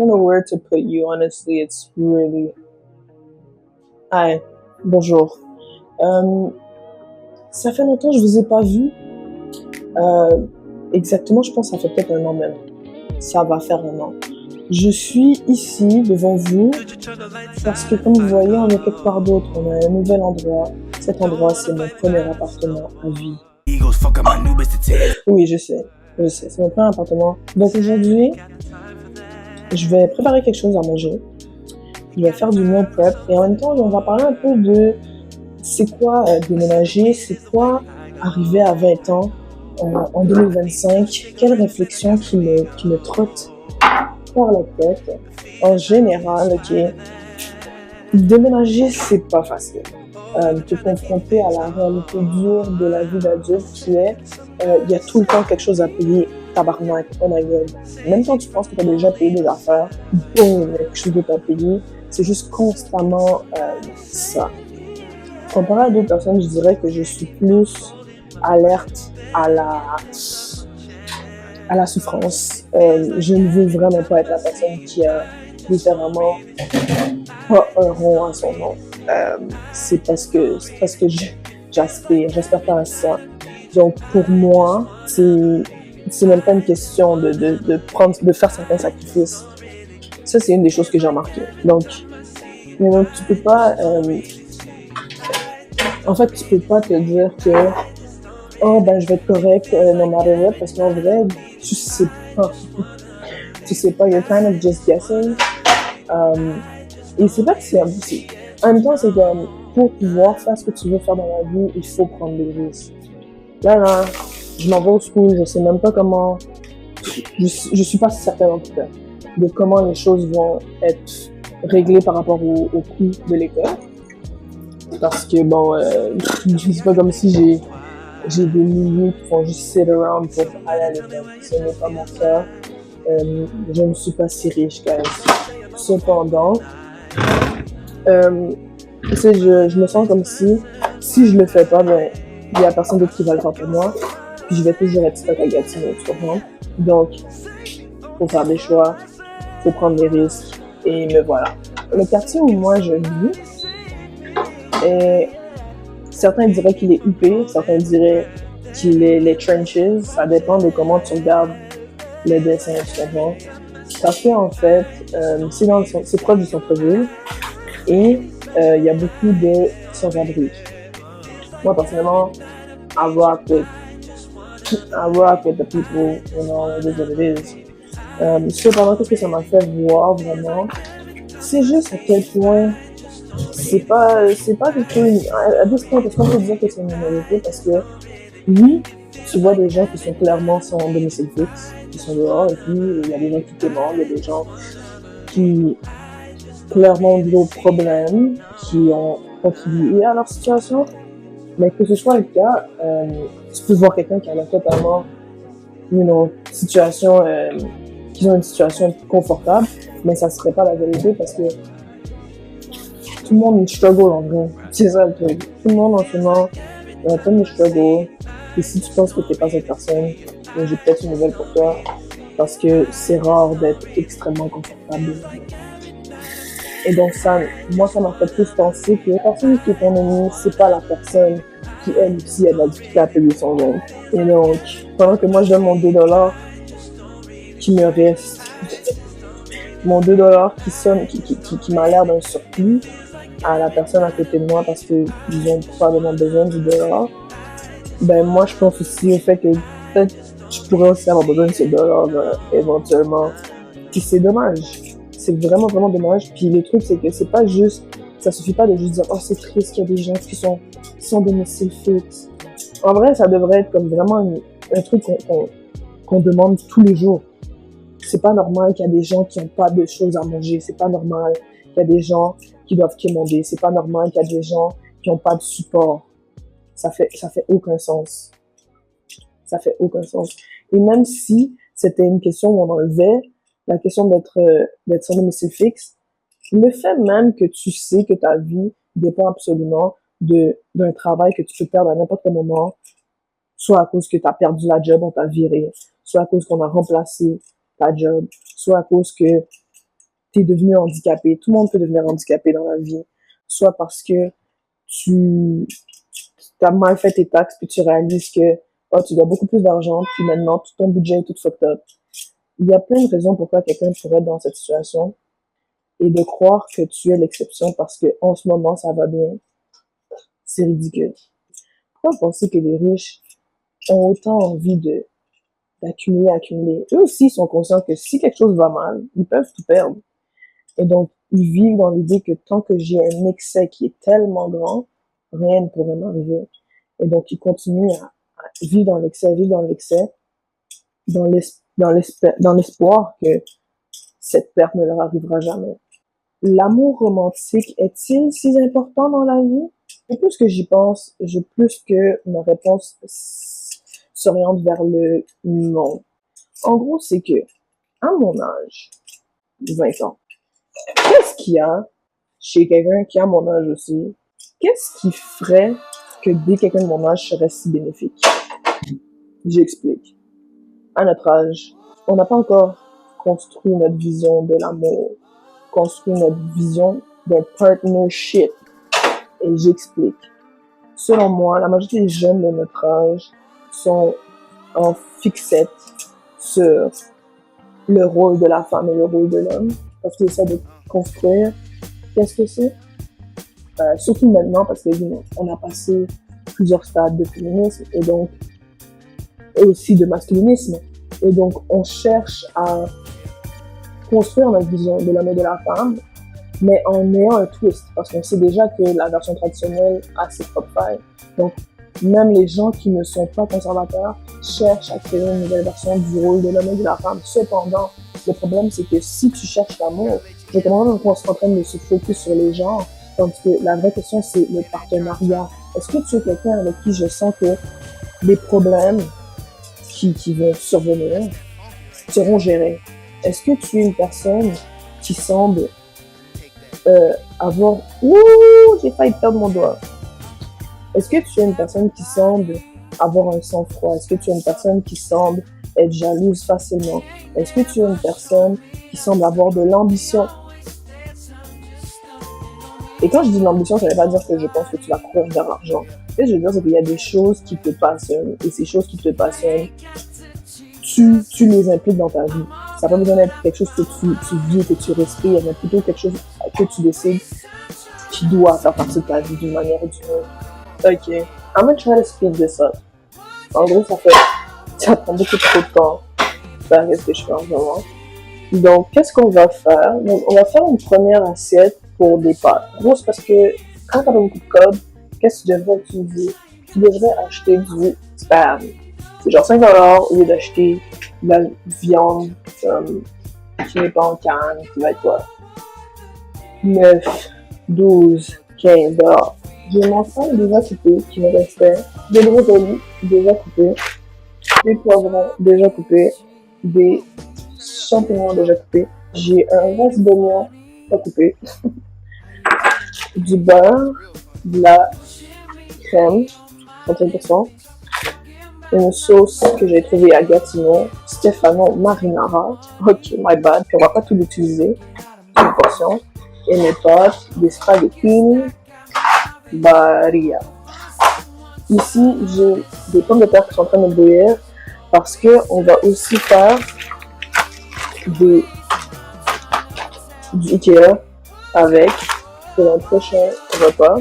don't know where to put you, honestly. It's really... Hi, bonjour. Euh, Ça fait longtemps que je vous ai pas vu. Euh, Exactement, je pense que ça fait peut-être un an même. Ça va faire un an. Je suis ici devant vous parce que, comme vous voyez, on est quelque part d'autre. On a un nouvel endroit. Cet endroit, c'est mon premier appartement à vie. Oui, je sais. C'est mon premier appartement. Donc aujourd'hui, je vais préparer quelque chose à manger. Je vais faire du meal prep et en même temps, on va parler un peu de c'est quoi déménager, c'est quoi arriver à 20 ans en 2025, quelle réflexion qui me trotte par la tête. En général, ok, déménager, c'est pas facile. Te confronter à la réalité dure de la vie d'adulte qui est, il y a tout le temps quelque chose à payer. Tabarnak, oh my god. Même quand tu penses que tu as déjà payé des affaires, boum, il y a quelque chose de à payer. C'est juste constamment ça. Comparé à d'autres personnes, je dirais que je suis plus alerte à la souffrance. Je ne veux vraiment pas être la personne qui a littéralement pas un rond à son nom. C'est parce que j'aspire pas à ça. Donc pour moi, c'est même pas une question de faire certains sacrifices. Ça, c'est une des choses que j'ai remarqué. Donc tu peux pas, en fait, tu peux pas te dire que, oh, ben, je vais être correct, no matter what, parce qu'en vrai, tu sais pas. Tu sais pas, you're kind of just guessing. Et c'est pas que c'est impossible. En même temps, c'est comme, pour pouvoir faire ce que tu veux faire dans la vie, il faut prendre des risques. Là, je m'en vais au school, je sais même pas comment, je suis pas certaine en tout cas, de comment les choses vont être réglées par rapport au coût de l'école. Parce que bon, c'est pas comme si j'ai des milliers qui font juste sit around pour aller à l'école. Ce n'est pas mon cas. Je ne suis pas si riche, guys. Cependant, je me sens comme si je le fais pas, ben, il y a personne d'autre qui va le faire pour moi. Puis je vais toujours être stuck à Gatineau, tu comprends? Donc, faut faire des choix, faut prendre des risques, et me voilà. Le quartier où moi je vis, et certains diraient qu'il est huppé, certains diraient qu'il est les trenches. Ça dépend de comment tu regardes le dessin, tu comprends? Parce qu'en fait, c'est proche du centre-ville et il y a beaucoup de sans-abri. Moi, personnellement, I rock with the people, you know, it is what it is. Cependant, qu'est-ce que ça m'a fait voir vraiment? C'est juste à quel point c'est pas du tout à this point, est-ce qu'on peut dire que c'est une minorité parce que oui, tu vois des gens qui sont clairement sans domicile fixe, qui sont dehors, et puis il y a des gens qui témoignent, il y a des gens qui clairement ont d'autres problèmes, qui ont contribué à leur situation, mais que ce soit le cas, tu peux voir quelqu'un qui a totalement situation, qui ont une situation confortable, mais ça serait pas la vérité parce que tout le monde struggle en vrai. C'est ça le truc. Tout le monde en ce moment est en train de struggle. Et si tu penses que t'es pas cette personne, j'ai peut-être une nouvelle pour toi. Parce que c'est rare d'être extrêmement confortable. Et donc ça m'a fait plus penser que la personne qui est ton ennemi, c'est pas la personne qui elle aussi a de la difficulté à payer son loyer. Et donc, pendant que moi je donne mon 2$ qui me reste, mon 2$ qui m'a l'air d'un surplus, à la personne à côté de moi parce qu'ils ont probablement besoin du dollar, ben moi je pense aussi au fait que peut-être je pourrais aussi avoir besoin de ce dollar éventuellement. Puis c'est dommage. C'est vraiment vraiment dommage. Puis le truc c'est que c'est pas juste, ça suffit pas de juste dire oh c'est triste qu'il y a des gens qui sont sans domicile fixe. En vrai ça devrait être comme vraiment un truc qu'on demande tous les jours. C'est pas normal qu'il y a des gens qui n'ont pas de choses à manger. C'est pas normal qu'il y a des gens qui doivent quémander. C'est pas normal qu'il y a des gens qui n'ont pas de support. Ça fait aucun sens. Ça fait aucun sens. Et même si c'était une question où on enlevait la question d'être sans domicile fixe, le fait même que tu sais que ta vie dépend absolument d'un travail que tu peux perdre à n'importe quel moment, soit à cause que tu as perdu la job, on t'a viré, soit à cause qu'on a remplacé ta job, soit à cause que t'es devenu handicapé. Tout le monde peut devenir handicapé dans la vie. Soit parce que tu as mal fait tes taxes, puis tu réalises que oh, tu dois beaucoup plus d'argent, puis maintenant tout ton budget est tout fucked up. Il y a plein de raisons pourquoi quelqu'un pourrait être dans cette situation. Et de croire que tu es l'exception parce que en ce moment ça va bien, c'est ridicule. Pourquoi penser que les riches ont autant envie d'accumuler? Eux aussi sont conscients que si quelque chose va mal, ils peuvent tout perdre. Et donc, ils vivent dans l'idée que tant que j'ai un excès qui est tellement grand, rien ne pourrait m'arriver. Et donc, ils continuent à vivre dans l'excès, dans l'espoir que cette perte ne leur arrivera jamais. L'amour romantique est-il si important dans la vie? Et plus que j'y pense, plus que ma réponse s'oriente vers le non. En gros, c'est que, à mon âge, 20 ans, qu'est-ce qu'il y a chez quelqu'un qui a mon âge aussi? Qu'est-ce qui ferait que dès quelqu'un de mon âge serait si bénéfique? J'explique. À notre âge, on n'a pas encore construit notre vision de l'amour, construit notre vision d'un partnership. Et j'explique. Selon moi, la majorité des jeunes de notre âge sont en fixette sur le rôle de la femme et le rôle de l'homme, parce qu'ils essaient de construire qu'est-ce que c'est. Surtout maintenant, parce que on a passé plusieurs stades de féminisme et aussi de masculinisme. Et donc, on cherche à construire notre vision de l'homme et de la femme, mais en ayant un twist, parce qu'on sait déjà que la version traditionnelle a ses propres failles. Donc, même les gens qui ne sont pas conservateurs cherchent à créer une nouvelle version du rôle de l'homme et de la femme. Cependant, le problème, c'est que si tu cherches l'amour, je comprends qu'on se en train de se focus sur les genres, tandis que la vraie question, c'est le partenariat. Est-ce que tu es quelqu'un avec qui je sens que les problèmes qui vont survenir seront gérés? Est-ce que tu es une personne qui semble avoir... Ouh, j'ai failli perdre mon doigt. Est-ce que tu es une personne qui semble avoir un sang-froid? Est-ce que tu es une personne qui semble être jalouse facilement? Est-ce que tu es une personne qui semble avoir de l'ambition? Et quand je dis l'ambition, ça ne veut pas dire que je pense que tu vas courir vers l'argent. Ce que je veux dire, c'est qu'il y a des choses qui te passionnent. Et ces choses qui te passionnent, tu les impliques dans ta vie. Ça n'a pas besoin d'être quelque chose que tu vis et que tu respires, mais plutôt quelque chose que tu décides qui doit faire partie de ta vie d'une manière ou d'une autre. Ok, I'm gonna try to speed this up. En gros, ça prend beaucoup trop de temps faire ce que je fais en ce moment. Donc, qu'est-ce qu'on va faire? Donc, on va faire une première assiette pour des pâtes. En gros, c'est parce que quand t'as pas beaucoup de code, qu'est-ce que tu devrais utiliser? Tu devrais acheter du spam. C'est genre 5$ au lieu d'acheter de la viande qui n'est pas en canne, qui va être quoi? 9, 12, 15$. J'ai mon sang déjà coupé qui me restait, des brocolis déjà coupés, des poivrons déjà coupés, des champignons déjà coupés. J'ai un reste d'oignon pas coupé, du beurre, de la crème, 30%, une sauce que j'ai trouvée à Gatineau, Stefano Marinara. Ok, my bad, puis on va pas tout l'utiliser, une portion. Et mes pâtes, des spaghetti Baria. Ici, j'ai des pommes de terre qui sont en train de bouillir parce que on va aussi faire du Ikea avec pour notre prochain repas.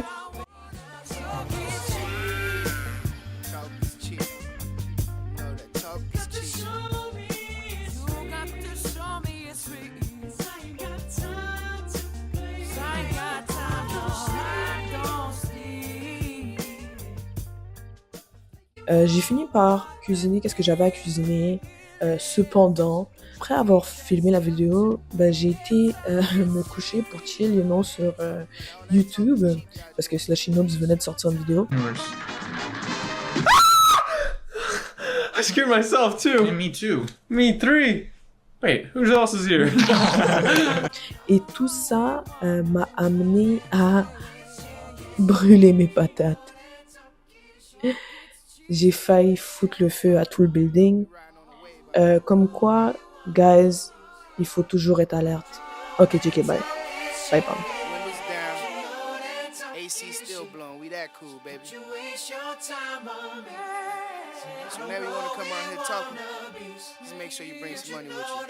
J'ai fini par cuisiner qu'est-ce que j'avais à cuisiner. Cependant, après avoir filmé la vidéo, j'ai été me coucher pour chill, sur YouTube, parce que Slushy Noobs venait de sortir une vidéo. I scared myself too. Yeah, me too. Me three. Wait, who else is here? Et tout ça m'a amené à brûler mes patates. J'ai failli foutre le feu à tout le building. Comme quoi, guys, il faut toujours être alerte. Ok, check, bye. Bye, Pam. Windows down. AC still blowing. We that cool, baby. So whenever you want to come out here talking, just make sure you bring some money with you.